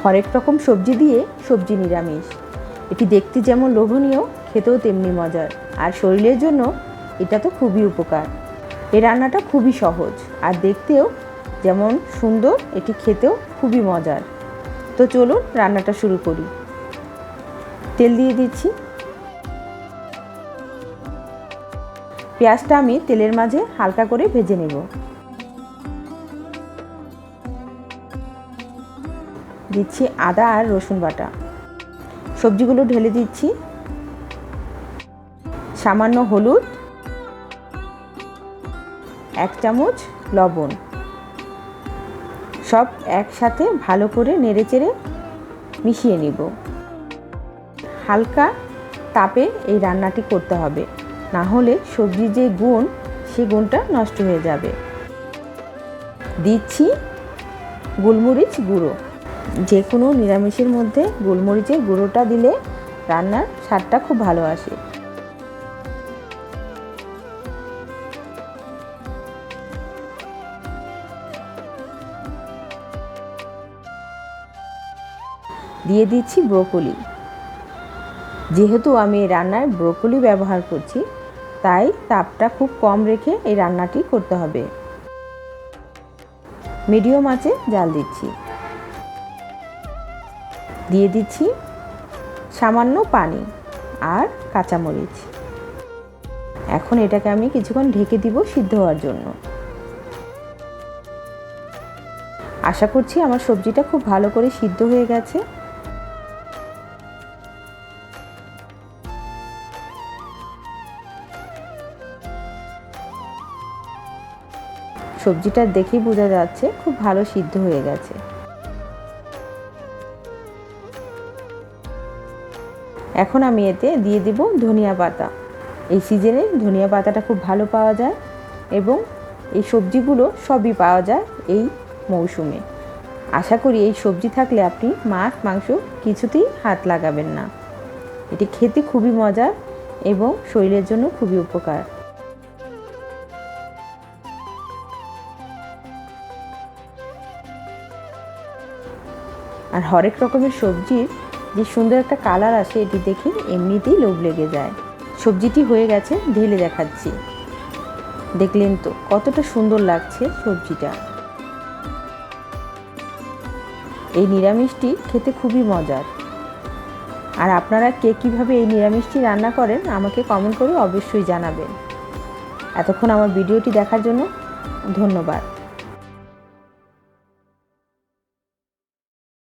হরেক রকম সবজি দিয়ে সবজি নিরামিষ। এটি দেখতে যেমন লোভনীয়, খেতেও তেমনি মজার, আর শরীরের জন্য এটা তো খুবই উপকার। এই রান্নাটা খুবই সহজ আর দেখতেও যেমন সুন্দর, এটি খেতেও খুবই মজার। তো চলুন রান্নাটা শুরু করি। তেল দিয়ে দিচ্ছি। পেঁয়াজটা আমি তেলের মাঝে হালকা করে ভেজে নেব। দিচ্ছি আদা আর রসুন বাটা। সবজিগুলো ঢেলে দিচ্ছি। সামান্য হলুদ, 1 চামচ লবণ, সব একসাথে ভালো করে নেড়েচেড়ে মিশিয়ে নিব। হালকা তাপে এই রান্নাটি করতে হবে, না হলে সবজির যে গুণ, সে গুণটা নষ্ট হয়ে যাবে। দিচ্ছি গোলমরিচ গুঁড়ো। যে কোনো নিরামিষের মধ্যে গোলমরিচের গুঁড়োটা দিলে রান্নার স্বাদটা খুব ভালো আসে। দিয়ে দিচ্ছি ব্রোকলি। যেহেতু আমি এই রান্নায় ব্রোকলি ব্যবহার করছি, তাই তাপটা খুব কম রেখে এই রান্নাটি করতে হবে। মিডিয়াম আঁচে জাল দিচ্ছি। দিয়ে দিচ্ছি সামান্য পানি আর কাঁচামরিচ। এখন এটাকে আমি কিছুক্ষণ ঢেকে দিব সিদ্ধ হওয়ার জন্য। আশা করছি আমার সবজিটা খুব ভালো করে সিদ্ধ হয়ে গেছে। সবজিটা দেখেই বোঝা যাচ্ছে খুব ভালো সিদ্ধ হয়ে গেছে। এখন আমি এতে দিয়ে দিব ধনিয়া পাতা। এই সিজনে ধনিয়া পাতাটা খুব ভালো পাওয়া যায় এবং এই সবজিগুলো সবই পাওয়া যায় এই মৌসুমে। আশা করি এই সবজি থাকলে আপনি মাছ মাংস কিছুতেই হাত লাগাবেন না। এটি খেতে খুবই মজার এবং শরীরের জন্য খুবই উপকার। আর হরেক রকমের সবজির যে সুন্দর একটা কালার আসে, এটি দেখে এমনিতেই লোভ লেগে যায়। সবজিটি হয়ে গেছে, ঢেলে দেখাচ্ছি। দেখলেন তো কতটা সুন্দর লাগছে সবজিটা। এই নিরামিষটি খেতে খুবই মজার। আর আপনারা কে কীভাবে এই নিরামিষটি রান্না করেন আমাকে কমেন্ট করে অবশ্যই জানাবেন। এতক্ষণ আমার ভিডিওটি দেখার জন্য ধন্যবাদ।